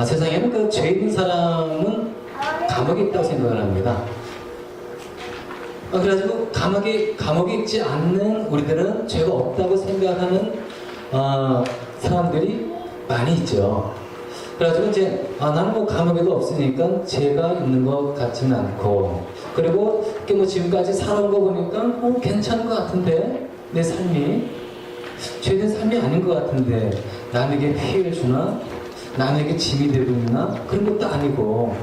세상에는 그 죄 있는 사람은 감옥에 있다고 생각을 합니다. 그래가지고 감옥에 있지 않는 우리들은 죄가 없다고 생각하는 사람들이 많이 있죠. 그래가지고 이제 나는 뭐 감옥에도 없으니까 죄가 있는 것 같지는 않고, 그리고 뭐 지금까지 살아온 거 보니까 괜찮은 것 같은데 내 삶이 죄된 삶이 아닌 것 같은데 남에게 피해를 주나 남에게 짐이 되고 있나 그런 것도 아니고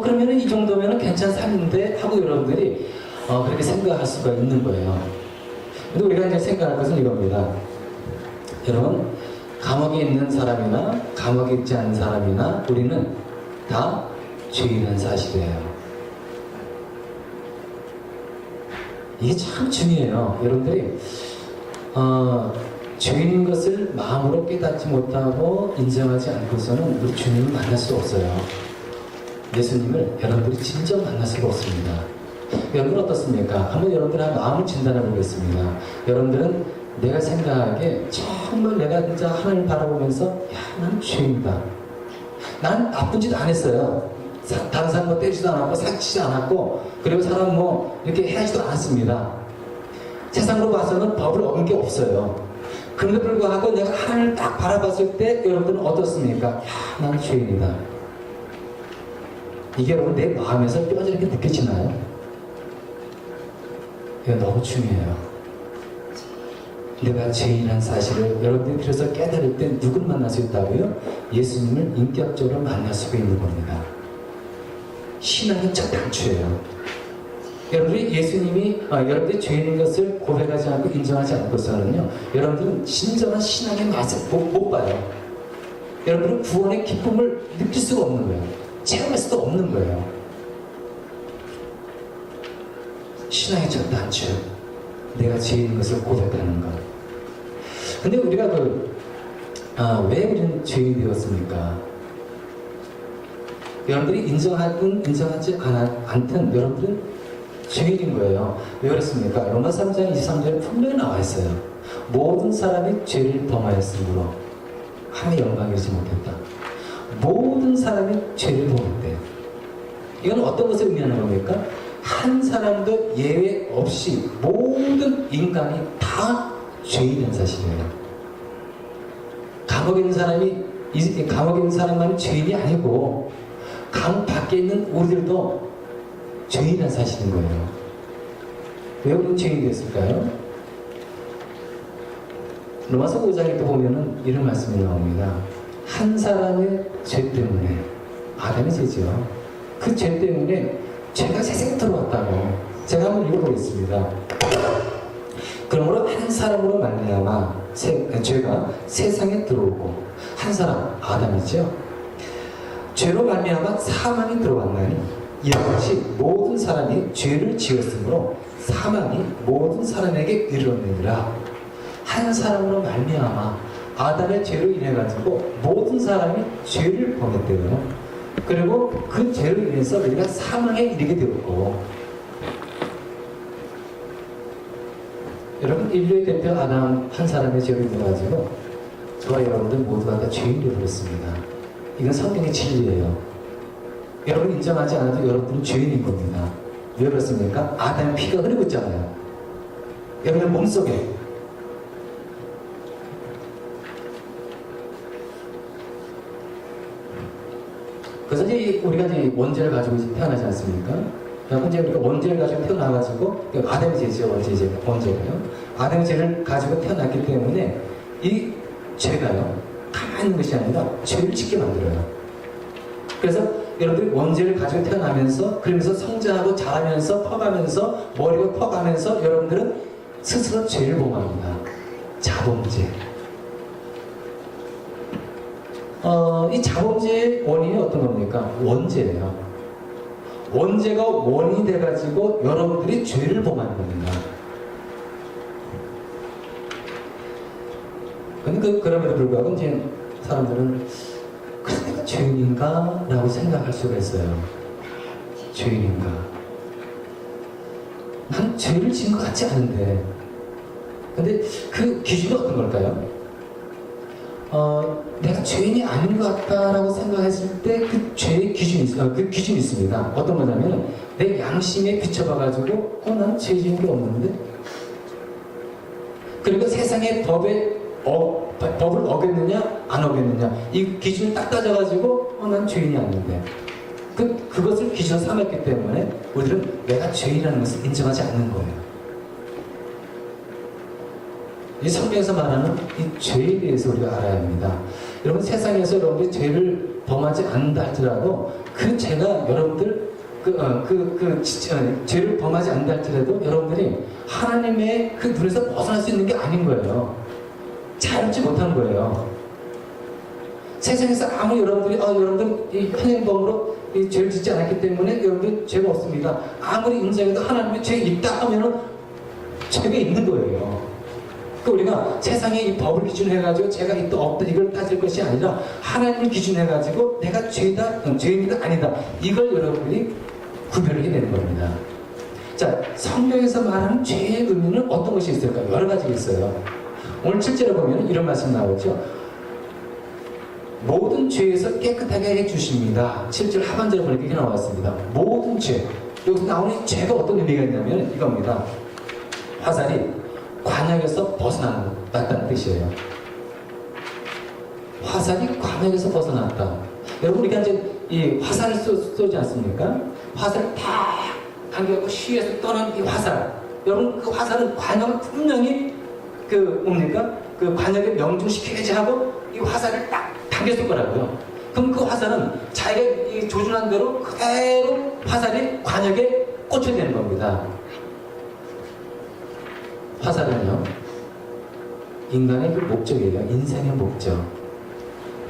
그러면은 이 정도면은 괜찮은 삶인데 하고 여러분들이 그렇게 생각할 수가 있는 거예요. 근데 우리가 이제 생각할 것은 이겁니다. 여러분, 감옥에 있는 사람이나 감옥에 있지 않은 사람이나 우리는 다 죄인한 사실이에요. 이게 참 중요해요. 여러분들이 죄인인 것을 마음으로 깨닫지 못하고 인정하지 않고서는 우리 주님을 만날 수 없어요. 예수님을 여러분들이 진정 만날 수가 없습니다. 여러분 어떻습니까? 한번 여러분들 마음을 진단해 보겠습니다. 여러분들은 내가 생각하기에 정말 내가 진짜 하나님을 바라보면서 난 죄인이다. 난 나쁜 짓 안 했어요. 다른 사람 뭐 때리지도 않았고 사치지 않았고 그리고 사람 뭐 이렇게 해하지도 않았습니다. 세상으로 봐서는 법을 어긴 게 없어요. 그런데 불구하고 내가 하나님을 딱 바라봤을 때 여러분들은 어떻습니까? 난 죄인이다. 이게 여러분 내 마음에서 뼈저리게 느껴지나요? 이거 너무 중요해요. 내가 죄인한 사실을 여러분들이 그래서 깨달을 때 누굴 만날 수 있다고요? 예수님을 인격적으로 만날 수가 있는 겁니다. 신앙은 첫 단추예요. 여러분들이 예수님이 여러분들이 죄인인 것을 고백하지 않고 인정하지 않고서는요, 여러분들은 진정한 신앙의 맛을 못 봐요. 여러분들은 구원의 기쁨을 느낄 수가 없는 거예요. 체험할 수도 없는 거예요. 신앙의 첫 단추, 내가 죄인인 것을 고백하는 것. 근데 우리가 왜 우리는 죄인이 되었습니까? 여러분들이 인정하든 인정하지 않든 여러분들은 죄인인 거예요. 왜 그렇습니까? 로마 3장 23절에 분명히 나와 있어요. 모든 사람이 죄를 범하였으므로 하나님의 영광을 이루지 못했다. 모든 사람이 죄를 범했대요. 이건 어떤 것을 의미하는 겁니까? 한 사람도 예외 없이 모든 인간이 다 죄인인 사실이에요. 감옥에 있는 사람만이 죄인이 아니고 감옥 밖에 있는 우리들도 죄인이라는 사실인 거예요. 왜 우리는 죄인이 됐을까요? 로마서 5장에 또 보면은 이런 말씀이 나옵니다. 한 사람의 죄 때문에, 아담의 죄죠. 그 죄 때문에 죄가 세상에 들어왔다고. 제가 한번 읽어보겠습니다. 그러므로 한 사람으로 말미암아 죄가 세상에 들어오고, 한 사람 아담이죠. 죄로 말미암아 사망이 들어왔나니 이와 같이 모든 사람이 죄를 지었으므로 사망이 모든 사람에게 이르렀느니라. 한 사람으로 말미암아 아담의 죄로 인해 가지고 모든 사람이 죄를 범했대요. 그리고 그 죄로 인해서 우리가 사망에 이르게 되었고, 여러분 인류의 대표 아담 한 사람의 죄로 인해 가지고 저와 여러분들 모두가 다 죄인이 되었습니다. 이건 성경의 진리예요. 여러분 인정하지 않아도 여러분은 죄인인 겁니다. 왜 그렇습니까? 아담의 피가 흐르고 있잖아요. 여러분의 몸속에. 그래서 이제 우리가 이제 원죄를 가지고 태어나지 않습니까? 그래서 이제 우리가 원죄를 가지고 태어나가지고, 아담의 죄죠, 원죄가요. 아담의 죄를 가지고 태어났기 때문에 이 죄가요, 가만히 있는 것이 아니라 죄를 짓게 만들어요. 그래서 여러분들이 원죄를 가지고 태어나면서, 그러면서 성장하고 자라면서 커가면서 머리가 커가면서 여러분들은 스스로 죄를 범합니다. 자범죄. 이 자범죄의 원인이 어떤 겁니까? 원죄예요. 원죄가 원인이 돼가지고 여러분들이 죄를 범하는 겁니다. 근데 그럼에도 불구하고 이제 사람들은 그래서 내가 죄인인가? 라고 생각할 수가 있어요. 죄인인가? 난 죄를 지은 것 같지 않은데. 근데 그 기준이 어떤 걸까요? 내가 죄인이 아닌 것 같다라고 생각했을 때 그 죄의 기준이 그 기준이 있습니다. 어떤 거냐면 내 양심에 비춰봐가지고 난 죄진 게 없는데, 그리고 세상의 법을 어겼느냐 안 어겼느냐 이 기준을 딱 따져가지고 난 죄인이 아닌데, 그것을 기준 삼았기 때문에 우리들은 내가 죄인이라는 것을 인정하지 않는 거예요. 이 성경에서 말하는 이 죄에 대해서 우리가 알아야 합니다. 여러분, 세상에서 여러분들이 죄를 범하지 않는다 할지라도 그 죄가 여러분들 죄를 범하지 않는다 할지라도 여러분들이 하나님의 그 눈에서 벗어날 수 있는 게 아닌 거예요. 자유롭지 못한 거예요. 세상에서 아무리 여러분들 이 현행범으로 이 죄를 짓지 않았기 때문에 여러분들 죄가 없습니다. 아무리 인정해도 하나님의 죄가 있다 하면은 죄가 있는 거예요. 우리가 세상의 이 법을 기준해가지고 죄가 있다 없다 이걸 따질 것이 아니라 하나님을 기준해가지고 내가 죄인이다 아니다 이걸 여러분들이 구별을 해야 되는 겁니다. 자, 성경에서 말하는 죄의 의미는 어떤 것이 있을까요? 여러 가지가 있어요. 오늘 7절에 보면 이런 말씀 나오죠. 모든 죄에서 깨끗하게 해주십니다. 7절 하반절에 보니까 이렇게 나왔습니다. 모든 죄. 여기서 나오는 죄가 어떤 의미가 있냐면 이겁니다. 화살이 관역에서 벗어났다는 뜻이에요. 화살이 관역에서 벗어났다. 여러분, 우리가 이제 이 화살을 쏘지 않습니까? 화살을 다 당겨갖고 시에서 떠난 이 화살. 여러분, 그 화살은 관역을 분명히 그 관역에 명중시켜야지 하고 이 화살을 딱 당겼을 거라고요. 그럼 그 화살은 자기가 조준한 대로 그대로 화살이 관역에 꽂혀야 되는 겁니다. 화살은요, 인간의 그 목적이에요. 인생의 목적.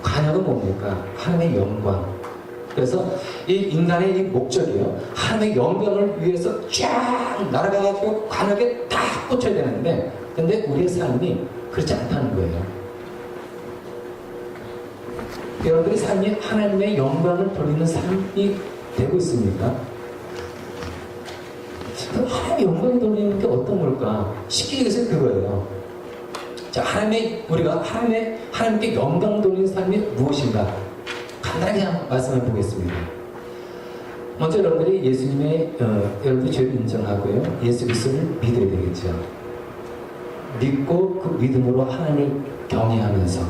관역은 뭡니까? 하나님의 영광. 그래서 이 인간의 이 목적이요, 하나님의 영광을 위해서 쫙 날아가가지고 관역에 딱 꽂혀야 되는데, 근데 우리의 삶이 그렇지 않다는 거예요. 여러분들의 삶이 하나님의 영광을 돌리는 삶이 되고 있습니까? 하나님의 영광을 돌리는 게 어떤 걸까? 쉽게 얘기해서 그거예요. 자, 우리가 하나님께 영광 돌리는 삶이 무엇인가? 간단하게 한번 말씀해 보겠습니다. 먼저 여러분들이 여러분들이 죄를 인정하고요, 예수 그리스도를 믿어야 되겠죠. 믿고 그 믿음으로 하나님을 경외하면서,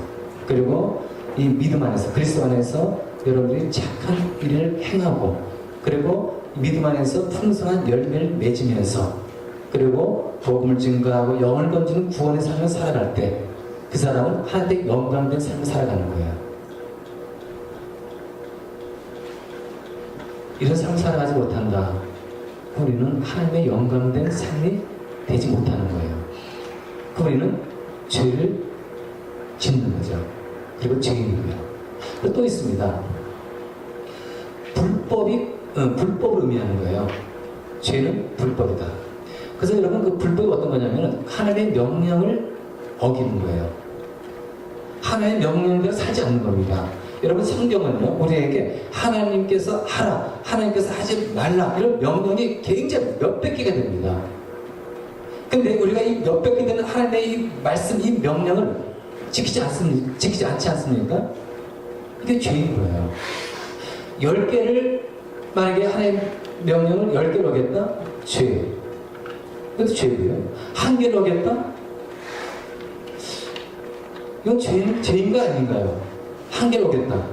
그리고 이 믿음 안에서, 그리스도 안에서 여러분들이 착한 일을 행하고, 그리고 믿음 안에서 풍성한 열매를 맺으면서, 그리고 복음을 증거하고 영을 건지는 구원의 삶을 살아갈 때 그 사람은 하나님께 영광된 삶을 살아가는 거예요. 이런 삶을 살아가지 못한다. 우리는 하나님의 영광된 삶이 되지 못하는 거예요. 우리는 죄를 짓는 거죠. 그리고 죄인이고요. 또 있습니다. 불법을 의미하는 거예요. 죄는 불법이다. 그래서 여러분, 그 불법이 어떤 거냐면 하나님의 명령을 어기는 거예요. 하나님의 명령대로 살지 않는 겁니다. 여러분, 성경은요, 우리에게 하나님께서 하라, 하나님께서 하지 말라 이런 명령이 굉장히 몇백 개가 됩니다. 근데 우리가 이 몇백 개 되는 하나님의 이 말씀, 이 명령을 지키지 않지 않습니까? 이게 죄인 거예요. 10개를 만약에 하나님 명령을 10개를 어겼다? 죄. 그것도 죄고요. 1개를 어겼다? 이건 죄인가 아닌가요? 1개를 어겼다.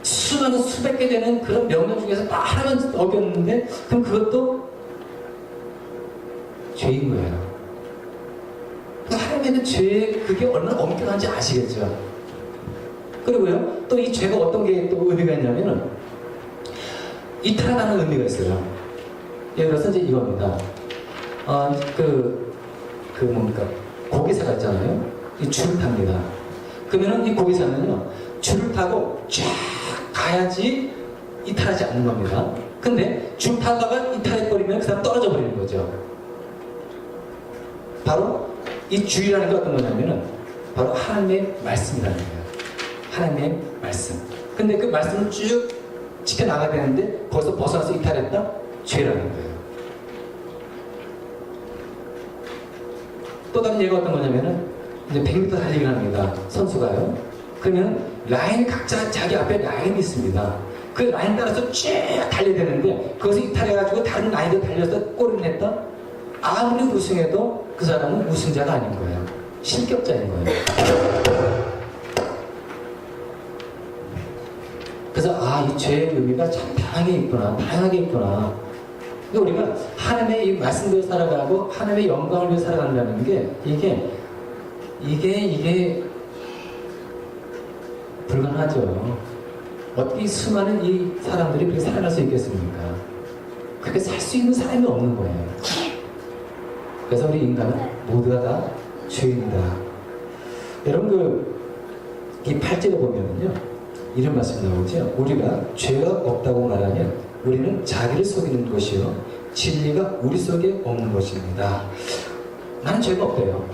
수많은 수백 개 되는 그런 명령 중에서 딱 하나만 어겼는데, 그럼 그것도 죄인 거예요. 하나님에는 그게 얼마나 엄격한지 아시겠죠? 그리고요, 또 이 죄가 어떤 게 또 의미가 있냐면은, 이탈하다는 의미가 있어요. 예를 들어서 이제 이겁니다. 고기사가 있잖아요. 이 줄을 탑니다. 그러면은 이 고기사는요, 줄을 타고 쫙 가야지 이탈하지 않는 겁니다. 근데 줄 타다가 이탈해버리면 그 사람 떨어져 버리는 거죠. 바로 이 줄이라는 게 어떤 거냐면은 바로 하나님의 말씀이라는 거예요. 하나님의 말씀. 근데 그 말씀을 쭉 지켜나가야 되는데 거기서 벗어나서 이탈했다? 죄라는 거예요. 또 다른 예가 어떤 거냐면은 이제 100m 달리기를 합니다. 선수가요. 그러면 라인이 각자 자기 앞에 라인이 있습니다. 그 라인 따라서 쭉 달려야 되는데 그것을 이탈해가지고 다른 라인도 달려서 골을 냈다? 아무리 우승해도 그 사람은 우승자가 아닌 거예요. 실격자인 거예요. 그래서 이 죄의 의미가 참 다양하게 있구나. 그러니까 우리가 하나님의 이 말씀대로 살아가고 하나님의 영광을 위해 살아간다는 게 이게 불가능하죠. 어떻게 수많은 이 사람들이 그렇게 살아갈 수 있겠습니까? 그렇게 살 수 있는 사람이 없는 거예요. 그래서 우리 인간은 모두가 다 죄인이다. 여러분 이 8절에 보면은요 이런 말씀이 나오죠. 우리가 죄가 없다고 말하면 우리는 자기를 속이는 것이요 진리가 우리 속에 없는 것입니다. 나는 죄가 없대요.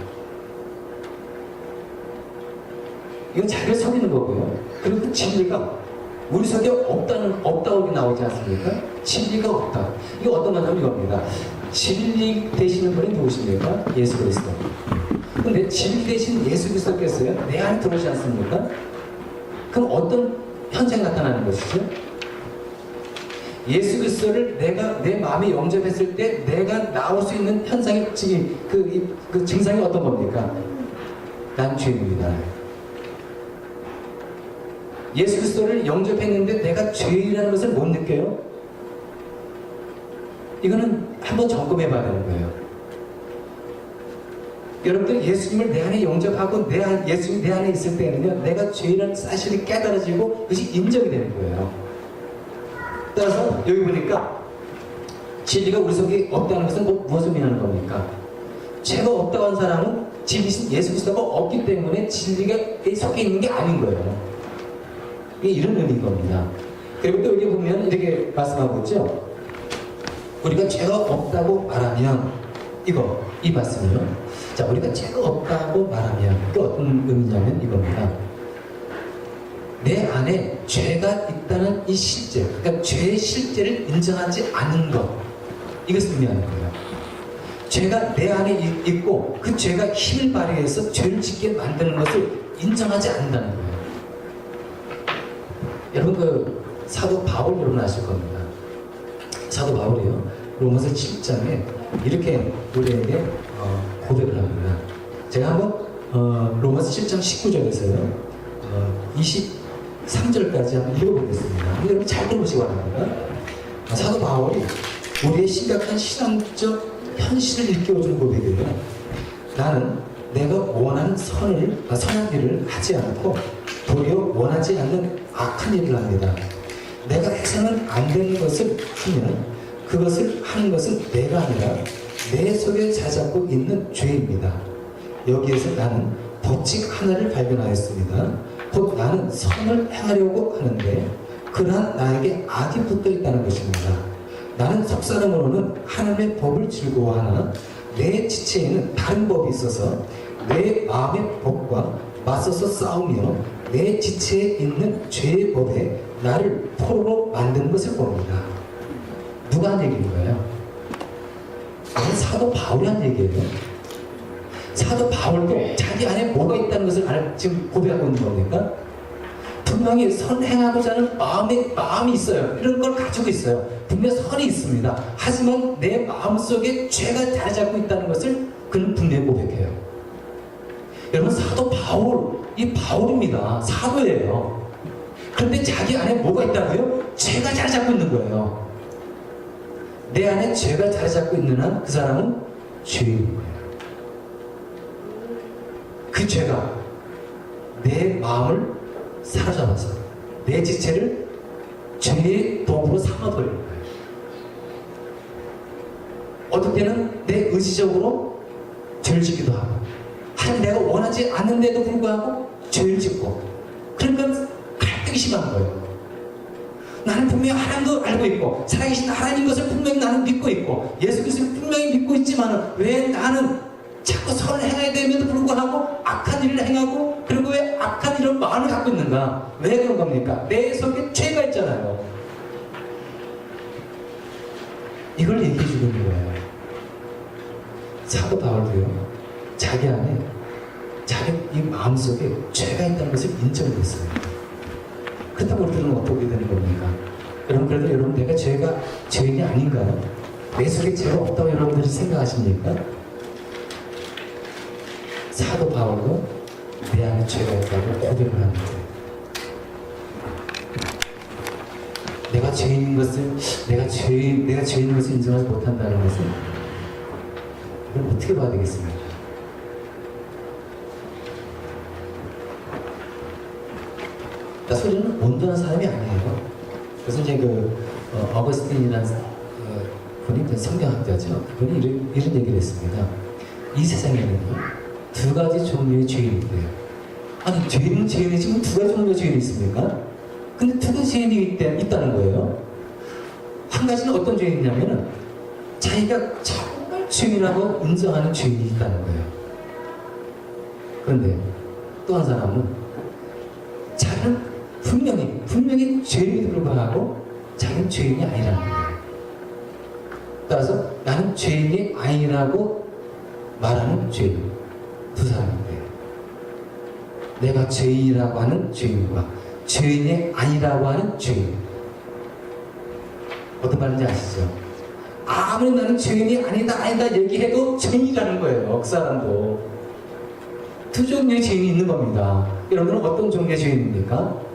이건 자기를 속이는 거고요. 그리고 그 진리가 우리 속에 없다고 나오지 않습니까? 진리가 없다. 이거 어떤 말하면 이겁니다. 진리 되시는 분이 누구십니까? 예수 그리스도. 근데 진리 되신 예수 그리스도께서요 내 안에 들어오지 않습니까? 그럼 어떤 현상이 나타나는 것이죠? 예수 그리스도를 내가 내 마음에 영접했을 때 내가 나올 수 있는 현상이 그 증상이 어떤 겁니까? 난 죄인입니다. 예수 그리스도를 영접했는데 내가 죄인이라는 것을 못 느껴요? 이거는 한번 점검해 봐야 되는 거예요. 여러분들 예수님을 내 안에 영접하고 예수님이 내 안에 있을 때는요 내가 죄인이라는 사실이 깨달아지고 그것이 인정이 되는 거예요. 따라서 여기 보니까 진리가 우리 속에 없다는 것은 무엇을 의미하는 겁니까? 죄가 없다고 한 사람은 진리신 예수 그리스도가 없기 때문에 진리가 내 속에 있는 게 아닌 거예요. 이런 의미인 겁니다. 그리고 또 여기 보면 이렇게 말씀하고 있죠. 우리가 죄가 없다고 말하면 이 말씀이요. 자, 우리가 죄가 없다고 말하면 또 어떤 의미냐면 이겁니다. 내 안에 죄가 있다는 이 실제, 그러니까 죄의 실제를 인정하지 않는 것, 이것을 의미하는 거예요. 죄가 내 안에 있고 그 죄가 힘을 발휘해서 죄를 짓게 만드는 것을 인정하지 않는다는 거예요. 여러분 사도 바울 여러분 아실 겁니다. 사도 바울이요 로마서 7장에 이렇게 우리에게 고백을 합니다. 제가 한번 로마서 7장 19절에서요 23절까지 한번 읽어보겠습니다. 여러분 잘 들어보시기 바랍니다. 사도 바울이 우리의 심각한 신앙적 현실을 일깨워주는 고백이에요. 나는 내가 원하는 선한 일을 하지 않고 도리어 원하지 않는 악한 일을 합니다. 내가 해서는 안 되는 것을 하면 그것을 하는 것은 내가 아니라 내 속에 자잡고 있는 죄입니다. 여기에서 나는 법칙 하나를 발견하였습니다. 곧 나는 선을 행하려고 하는데 그러한 나에게 악이 붙어 있다는 것입니다. 나는 속사람으로는 하나님의 법을 즐거워하나 내 지체에는 다른 법이 있어서 내 마음의 법과 맞서서 싸우며 내 지체에 있는 죄의 법에 나를 포로로 만드는 것을 봅니다. 누가 한 얘기인 거예요? 사도 바울이 한 얘기예요. 사도 바울도 자기 안에 뭐가 있다는 것을 지금 고백하고 있는 겁니까? 분명히 선행하고자 하는 마음이 있어요. 이런 걸 가지고 있어요. 분명히 선이 있습니다. 하지만 내 마음속에 죄가 자리 잡고 있다는 것을 그는 분명히 고백해요. 여러분 사도 이 바울입니다. 사도예요. 그런데 자기 안에 뭐가 있다고요? 죄가 자리 잡고 있는 거예요. 내 안에 죄가 자리 잡고 있는 한 그 사람은 죄인 거예요. 그 죄가 내 마음을 사로잡아서 내 지체를 죄의 도구로 삼아버리는 거예요. 어떨 때는 내 의지적으로 죄를 짓기도 하고 하지만 내가 원하지 않는데도 불구하고 죄를 짓고 그러니까 갈등이 심한 거예요. 나는 분명히 하나님도 알고 있고 살아계신 하나님 것을 분명히 나는 믿고 있고 예수 그리스도를 분명히 믿고 있지만 왜 나는 자꾸 선을 행해야 됨에도 불구하고 악한 일을 행하고 그리고 왜 악한 이런 마음을 갖고 있는가? 왜 그런 겁니까? 내 속에 죄가 있잖아요. 이걸 얘기해 주는 거. 거예요. 사도 바울도요, 자기 안에 자기 이 마음속에 죄가 있다는 것을 인정을 했어요. 그렇다고 우리들은 어떻게 되는 겁니까? 여러분, 그래도 여러분, 내가 죄인이 아닌가요? 내 속에 죄가 없다고 여러분들이 생각하십니까? 사도 바울도 내 안에 죄가 있다고 고백을 합니다. 내가 죄인인 것을, 내가 죄인인 것을 인정하지 못한다는 것은 이걸 어떻게 봐야 되겠습니까? 소리는 온전한 사람이 아니에요. 그래서 이제 어거스틴이라는 분이 이제 성경학자죠. 그분이 이런 얘기를 했습니다. 이 세상에는 두 가지 종류의 죄인이 있대요. 아니, 죄인은 죄인이지만 두 가지 종류의 죄인이 있습니까? 근데 두 가지 죄인이 있다는 거예요. 한 가지는 어떤 죄인이냐면은 자기가 정말 죄인이라고 인정하는 죄인이 있다는 거예요. 그런데 또 한 사람은 자기는 분명히 죄인에도 불구하고 자기는 죄인이 아니라는 거예요. 따라서 나는 죄인이 아니라고 말하는 죄인, 두 사람인데요. 내가 죄인이라고 하는 죄인과 죄인이 아니라고 하는 죄인. 어떤 말인지 아시죠? 아무리 나는 죄인이 아니다 얘기해도 죄인이라는 거예요. 그 사람도. 두 종류의 죄인이 있는 겁니다. 여러분은 어떤 종류의 죄인입니까?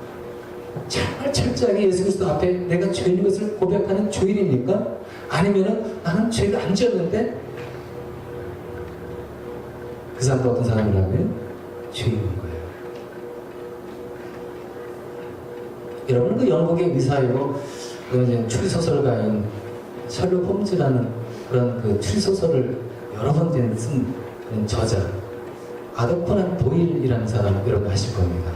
정말 철저하게 예수 그리스도 앞에 내가 죄인인 것을 고백하는 죄인입니까? 아니면은 나는 죄를 안 지었는데 그 사람도 어떤 사람이라면 죄인인 거예요. 여러분은 그 영국의 의사이고 이제 추리소설가인 셜록 홈즈라는 그런 그 추리소설을 여러 번 쓴 저자 아더 코난 도일이라는 사람 여러분 아실 겁니다.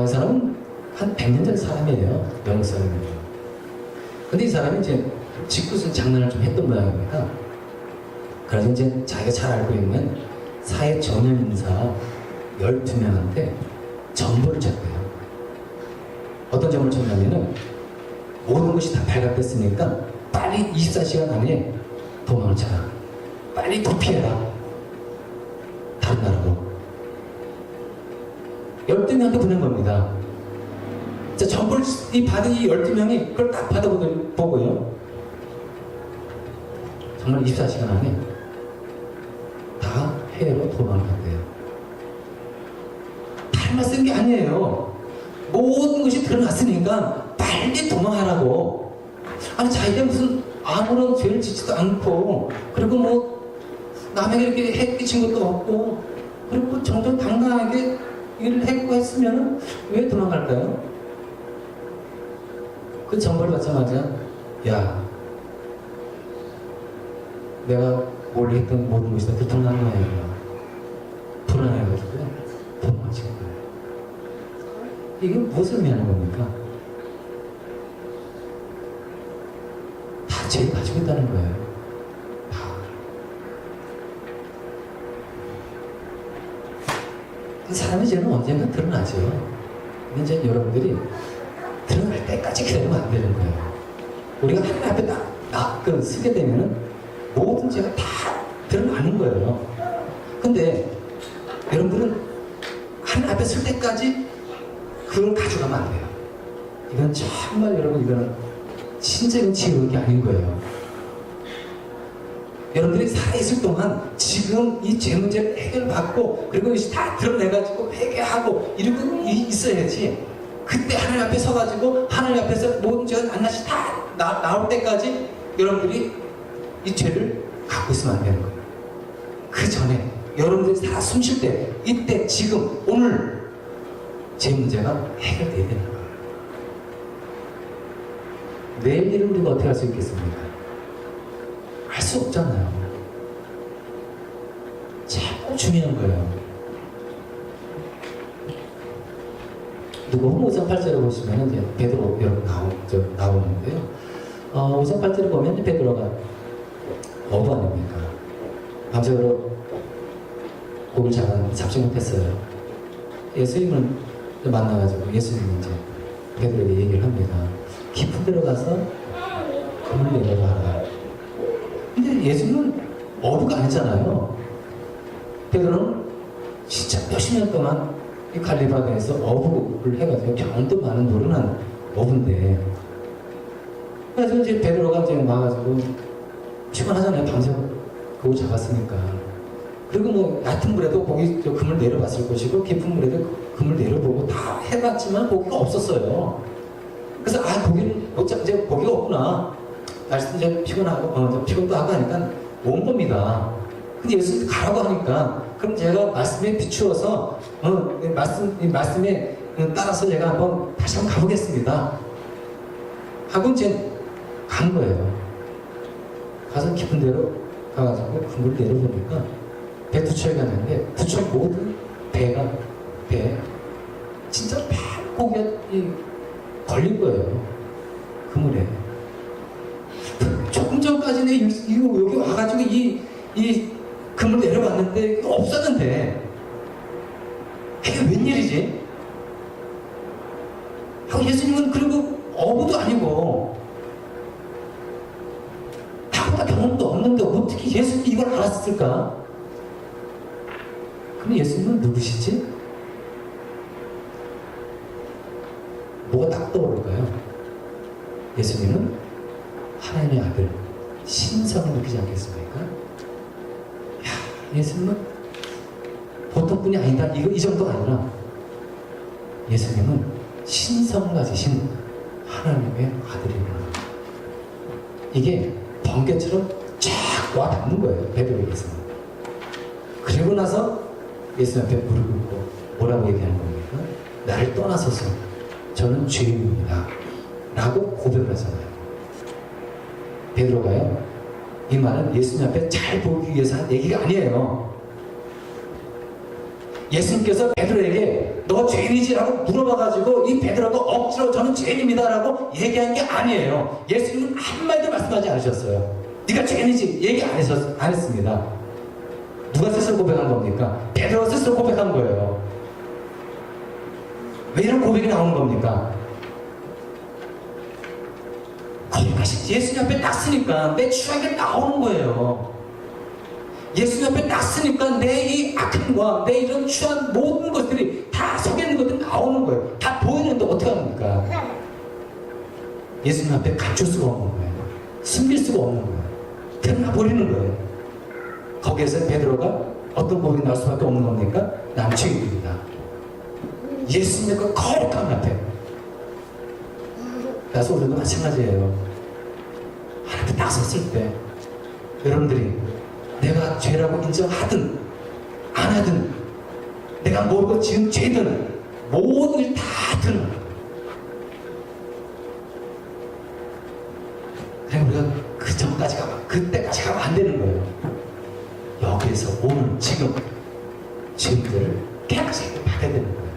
이 사람은 한 100년 전 사람이에요. 영국 사람이에요. 근데 이 사람이 이제 짓궂은 장난을 좀 했던 모양입니다. 그래서 이제 자기가 잘 알고 있는 사회 전현 인사 12명한테 정보를 줬대요. 어떤 정보를 줬냐면은 모든 것이 다 발각됐으니까 빨리 24시간 안에 도망을 쳐라. 빨리 도피해라. 다른 나라로. 12명한테 보낸 겁니다. 자, 정보를 받은 이 12명이 그걸 딱 받아보고요. 정말 24시간 안에 다 해외로 도망을 갔대요. 다른 말 쓴 게 아니에요. 모든 것이 드러났으니까 빨리 도망하라고. 아니, 자기가 무슨 아무런 죄를 짓지도 않고, 그리고 뭐 남에게 이렇게 해 끼친 것도 없고, 그리고 정말 당당하게 일을 했고 했으면 왜 도망갈까요? 그 정보를 받자마자, 야, 내가 몰래 했던 모든 것이 다 들통난 거야. 불안해가지고 도망친 거예요. 이게 무엇을 의미하는 겁니까? 다 죄를 가지고 있다는 거예요. 다. 사람의 죄는 언젠가 드러나죠. 근데 이제 여러분들이 드러날 때까지 기다리면 안 되는 거예요. 우리가 하나님 앞에 딱 서게 되면은 모든 죄가 다 드러나는 거예요. 근데 여러분들은 하나님 앞에 설 때까지 그걸 가져가면 안 돼요. 이건 정말 여러분, 이거는 진짜 이건 지혜로운 게 아닌 거예요. 여러분들이 살아있을 동안 지금 이 죄 문제를 해결받고, 그리고 이것이 다 드러내가지고 회개하고 이러고 있어야지, 그때 하나님 앞에 서가지고 하나님 앞에서 모든 죄가 낱낱이 다 나올 때까지 여러분들이 이 죄를 갖고 있으면 안 되는 거예요. 그 전에 여러분들이 다 숨 쉴 때, 이때 지금 오늘 제 문제가 해결돼야 되는 거예요. 내일 일을 우리가 어떻게 할 수 있겠습니까? 할 수 없잖아요. 참 중요한 거예요. 누구 5장 8절을 보시면 이제 베드로 여러분 나오는데요. 5장 8절을 보면 베드로가 어부 아닙니까? 밤새도록 고기를 잡지 못했어요. 예수님을 만나가지고 예수님이 이제 베드로에게 얘기를 합니다. 깊은 데로 가서 그물 내려가라. 근데 예수님은 어부가 아니잖아요. 베드로는 진짜 몇십 년 동안 이 갈리바가에서 어부를 해가지고 경험도 많은 노련한 어부인데, 그래서 이제 베드로가 이제 와가지고 피곤하잖아요. 밤새 그거 잡았으니까. 그리고 뭐 얕은 물에도 고기 그물 내려봤을 것이고 깊은 물에도 그물 내려보고 다 해봤지만 고기가 없었어요. 그래서 고기는 못 잡, 이제 고기가 없구나. 날씨 이제 피곤하고 피곤도 하고 하니까 온 겁니다. 근데 예수님 가라고 하니까 그럼 제가 말씀에 비추어서 말씀에 따라서 제가 다시 한번 가보겠습니다. 하고 이제 간 거예요. 가서 깊은 데로 가가지고 그물 내려보니까 배 두 척이 갔는데 두 척 모든 배 진짜 막 고기가 걸린 거예요. 그물에. 조금 전까지는 여기 와가지고 이 그물 내려봤는데 없었는데 이게 웬일이지? 예수님은 그리고 어부도 아니고 나보다 경험도 없는데 어떻게 예수님이 이걸 알았을까? 그럼 예수님은 누구시지? 뭐가 딱 떠오를까요? 예수님은 하나님의 아들 신성을 느끼지 않겠습니까? 예수님은 보통 분이 아니다. 이 정도가 아니라 예수님은 신성을 가지신 하나님의 아들이구나. 이게 번개처럼 쫙 와닿는 거예요. 베드로에게서는. 그리고 나서 예수님 앞에 무릎 꿇고 뭐라고 얘기하는 겁니까? 나를 떠나서서 저는 죄인입니다. 라고 고백을 하잖아요. 베드로가요. 이 말은 예수님 앞에 잘 보기 위해서 한 얘기가 아니에요. 예수님께서 베드로에게 너 죄인이지라고 물어봐가지고 이 베드로가 억지로 저는 죄인입니다라고 얘기한 게 아니에요. 예수님은 한마디도 말씀하지 않으셨어요. 네가 죄인이지 얘기 안 했습니다. 누가 스스로 고백한 겁니까? 베드로가 스스로 고백한 거예요. 왜 이런 고백이 나오는 겁니까? 거짓말이 예수님 앞에 딱 쓰니까 내 추억이 나오는 거예요. 예수님 앞에 딱 쓰니까 내 이 악함과 내 이런 추한 모든 것들이 다 속에 있는 것들이 나오는 거예요. 다 보이는데 어떻게 합니까? 예수님 앞에 감출 수가 없는 거예요. 숨길 수가 없는 거예요. 드러나 버리는 거예요. 거기에서 베드로가 어떤 고백이 나올 수밖에 없는 겁니까? 난 죄인입니다. 예수님의 그 거룩함 앞에. 그래서 우리도 마찬가지예요. 하나님 딱 섰을 때 여러분들이 내가 죄라고 인정하든 안 하든 내가 모르고 지은 죄든 모든 일 다 드러나. 그냥 우리가 그 전까지 가면 그때까지 가면 안 되는 거예요. 여기에서 오늘 지금 죄들을 깨끗이 받아야 되는 거예요.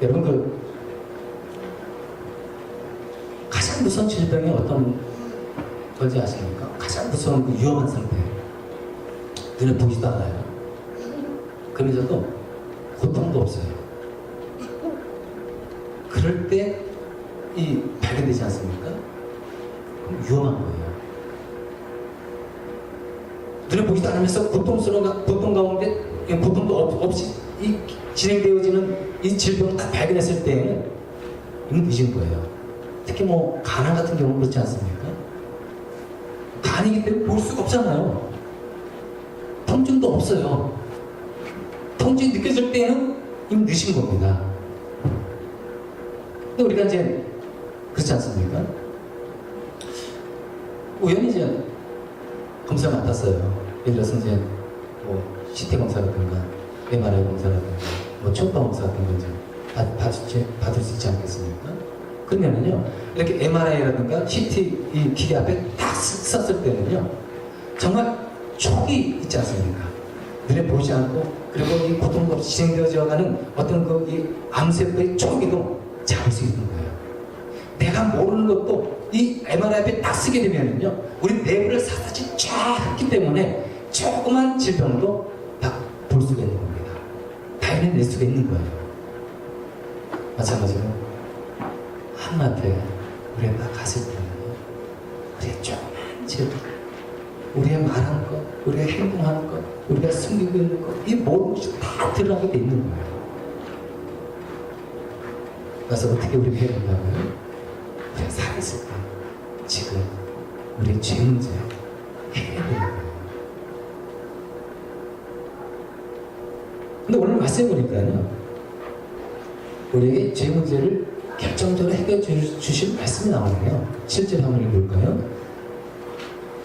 여러분 가장 무서운 질병이 어떤 건지 아십니까? 가장 무서운 그 위험한 상태. 눈에 보이지도 않아요. 그러면서도 고통도 없어요. 그럴 때 이 발견되지 않습니까? 그럼 위험한 거예요. 눈에 보이지도 않으면서 고통 가운데 고통도 없이 진행되어지는 이 질병을 딱 발견했을 때에는 이미 늦은 거예요. 특히 간암 같은 경우는 그렇지 않습니까? 간이기 때문에 볼 수가 없잖아요. 통증도 없어요. 통증이 느껴질 때는 이미 늦은 겁니다. 근데 우리가 이제 그렇지 않습니까? 우연히 이제 검사 맡았어요. 예를 들어서 이제 CT 검사라든가 MRI 검사라든가 초음파 검사 같은 거 이제 받을 수 있지 않겠습니까? 그러면은요, 이렇게 MRI라든가 CT 이 기계 앞에 딱 썼을 때는요, 정말 촉이 있지 않습니까? 눈에 보이지 않고, 그리고 이 고통도 없이 진행되어져 가는 어떤 이 암세포의 촉이도 잡을 수 있는 거예요. 내가 모르는 것도 이 MRI 앞에 딱 쓰게 되면은요, 우리 내부를 사사지 쫙 했기 때문에 조그만 질병도 딱 볼 수가 있는 겁니다. 발견낼 수가 있는 거예요. 마찬가지로 하나님 앞에 우리가 딱 갔을 때는 우리의 조그만 질병, 우리의 말하는 것, 우리의 행동하는 것, 우리가 숨기고 있는 것, 이 모든 것이 다 드러나게 돼 있는 거예요. 그래서 어떻게 우리가 해야 된다고요? 우리가 살아있을 때 지금 우리의 죄 문제 해야 되는 거예요. 근데 오늘 말씀 보니까요, 우리에게 죄 문제를 결정적으로 해결해 주실 말씀이 나오네요. 실제로 한번 읽어볼까요?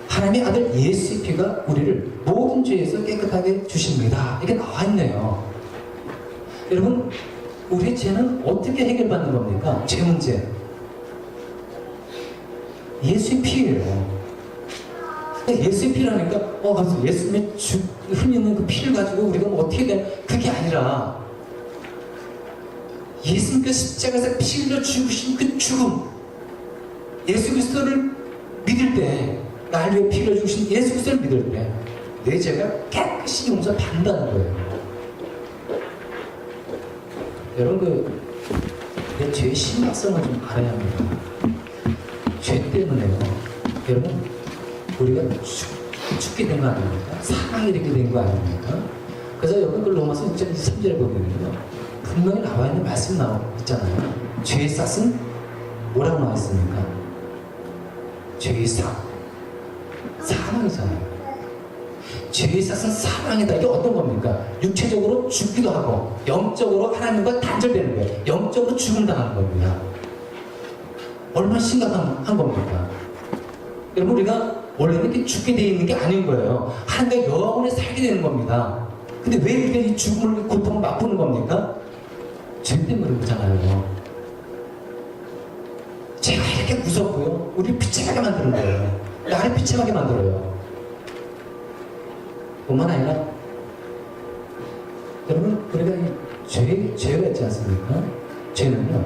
하나님의 아들 예수의 피가 우리를 모든 죄에서 깨끗하게 주십니다. 이게 나와 있네요. 여러분, 우리 죄는 어떻게 해결받는 겁니까? 죄 문제. 예수의 피예요. 예수의 피라니까, 가서 예수님의 흘리는 있는 그 피를 가지고 우리가 뭐 어떻게 돼? 그게 아니라, 예수님께서 십자가에서 피 흘려 죽으신 그 죽음, 예수 그리스도를 믿을 때, 날 위해 피 흘려 죽으신 예수 그리스도를 믿을 때, 내 죄가 깨끗이 용서받는다는 거예요. 여러분, 내 죄의 심각성을 좀 알아야 합니다. 죄 때문에요. 여러분, 우리가 죽게 된 거 아닙니까? 사망이 이렇게 된 거 아닙니까? 그래서 여러분, 그 로마서 6장 23절에 보면요, 분명히 나와 있는 말씀 있잖아요. 죄의 싹은 뭐라고 나와 있습니까? 죄의 싹, 사망이잖아요. 죄의 싹은 사망이다. 이게 어떤 겁니까? 육체적으로 죽기도 하고, 영적으로 하나님과 단절되는 거예요. 영적으로 죽음당하는 겁니다. 얼마나 심각한 겁니까? 여러분, 우리가 원래는 이렇게 죽게 되어 있는 게 아닌 거예요. 하나님과 영원히 살게 되는 겁니다. 근데 왜 이렇게 이 죽음을, 고통을 맛보는 겁니까? 죄 때문에 그러잖아요. 죄가 이렇게 무섭고요, 우리를 비참하게 만드는 거예요. 나를 비참하게 만들어요. 뿐만 아니라, 여러분, 우리가 이 죄가 있지 않습니까? 죄는요,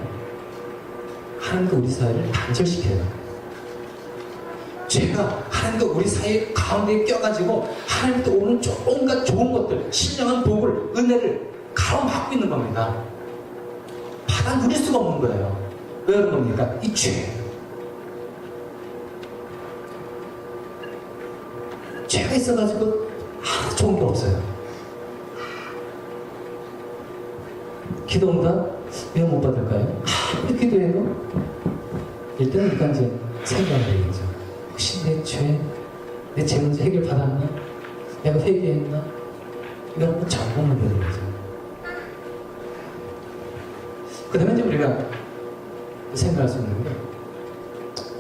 하나님과 우리 사이를 단절시켜요. 죄가 하나님과 우리 사이 가운데에 껴가지고 하나님께 오는 온갖 좋은 것들, 신령한 복을, 은혜를 가로막고 있는 겁니다. 받아 누릴 수가 없는 거예요. 왜 그런 겁니까? 이 죄. 죄가 있어가지고 아무 좋은 게 없어요. 기도응답 왜 못 받을까요? 아무리 기도해도 일단 이제 생각을 해야죠. 혹시 내 죄 문제 해결 받았나? 내가 회개했나? 이걸 한번 점검을 해야 되죠. 그 다음에 이제 우리가 생각할 수 있는 게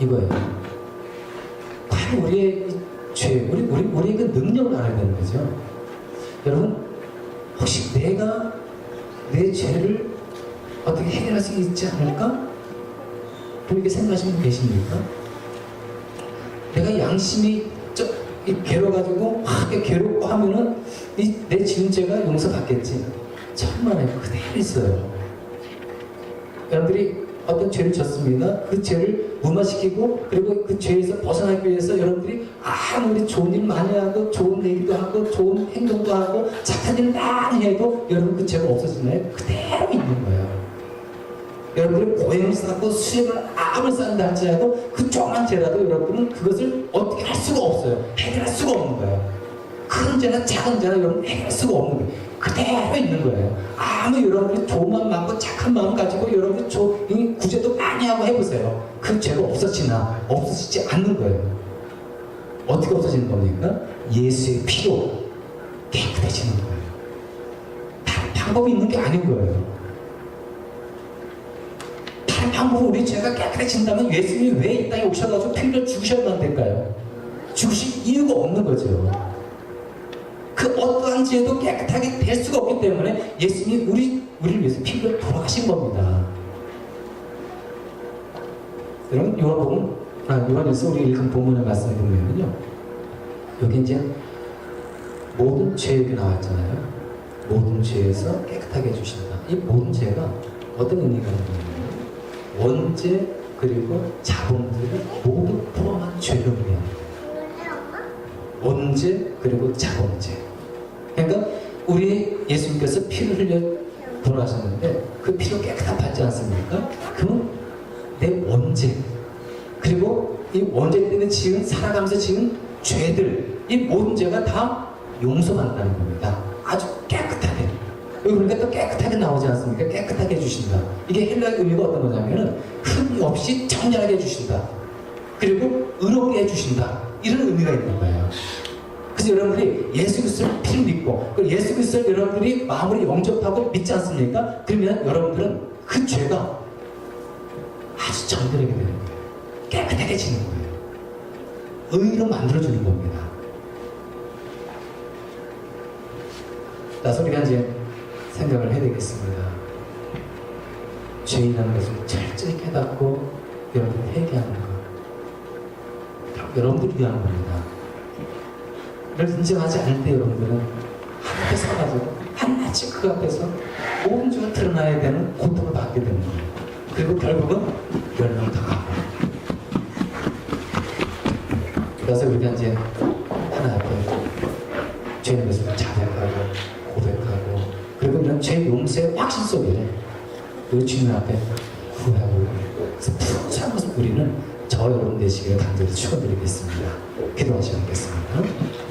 이거예요. 과연 우리의 죄, 우리의 그 능력을 알아야 되는 거죠. 여러분, 혹시 내가 내 죄를 어떻게 해결할 수 있지 않을까? 그렇게 생각하시는 분 계십니까? 내가 양심이 괴로워가지고 괴롭고 하면은 내 지은 죄가 용서받겠지. 천만에 그대로 있어요. 여러분들이 어떤 죄를 졌습니다. 그 죄를 무마시키고, 그리고 그 죄에서 벗어나기 위해서 여러분들이 아무리 좋은 일 많이 하고, 좋은 얘기도 하고, 좋은 행동도 하고, 착한 일 많이 해도 여러분 그 죄가 없어지나요? 그대로 있는 거예요. 여러분들이 고행을 쌓고 수행을 아무리 쌓는다 할지라도 그 조그만 죄라도 여러분은 그것을 어떻게 할 수가 없어요. 해결할 수가 없는 거예요. 큰 죄나 작은 죄나 여러분 해결할 수가 없는 거예요. 그대로 있는 거예요. 아무 여러분이 좋은 마음 먹고 착한 마음 가지고 여러분이 구제도 많이 하고 해보세요. 그 죄가 없어지지 않는 거예요. 어떻게 없어지는 겁니까? 예수의 피로 깨끗해지는 거예요. 다른 방법이 있는 게 아닌 거예요. 다른 방법은 우리 죄가 깨끗해진다면 예수님이 왜 이 땅에 오셔가지고 피를 죽으셔야만 될까요? 죽으실 이유가 없는 거죠. 그 어떠한 죄도 깨끗하게 될 수가 없기 때문에 예수님이 우리를 위해서 피를 돌아가신 겁니다. 여러분, 요한일서 우리 읽은 본문의 말씀을 보면요, 여기 이제 모든 죄가 나왔잖아요. 모든 죄에서 깨끗하게 해주신다. 이 모든 죄가 어떤 의미가 있는 거예요? 원죄 그리고 자범죄를 모두 포함한 죄를 의미합니다. 원죄 그리고 자범죄. 그러니까 우리 예수님께서 피를 흘려 돌아가셨는데 그 피로 깨끗함 받지 않습니까? 그건 내 원죄, 그리고 이 원죄 때문에 살아가면서 지은 죄들, 이 모든 죄가 다 용서받는다는 겁니다. 아주 깨끗하게. 그러니까 또 깨끗하게 나오지 않습니까? 깨끗하게 해주신다. 이게 헬라의 의미가 어떤 거냐면은 흠이 없이 정결하게 해주신다. 그리고 의롭게 해주신다. 이런 의미가 있는 거예요. 그래서 여러분들이 예수 그리스도를 피를 믿고 예수 그리스도를 여러분들이 마음으로 영접하고 믿지 않습니까? 그러면 여러분들은 그 죄가 아주 정결하게 되는 거예요. 깨끗해지는 거예요. 의로 만들어주는 겁니다. 나서 우리가 이제 생각을 해야 되겠습니다. 죄인이라는 것을 철저히 깨닫고 여러분들 회개하는 것. 여러분들을 위한 겁니다. 이걸 인정하지 않을 때 여러분들은 한 앞에 서가지고 한낱이 그 앞에서 온 주가 드러나야 되는 고통을 받게 되는 거예요. 그리고 결국은 멸망당하고. 그래서 우리가 이제 하나 앞에 죄인 것을 자백하고 고백하고 그리고 이런 죄 용서의 확신 속에 그 주님 앞에 구하고 그래서 풍성한 것을 우리는 저 여러분 되시기를 간절히 축원드리겠습니다. 기도하시겠습니다.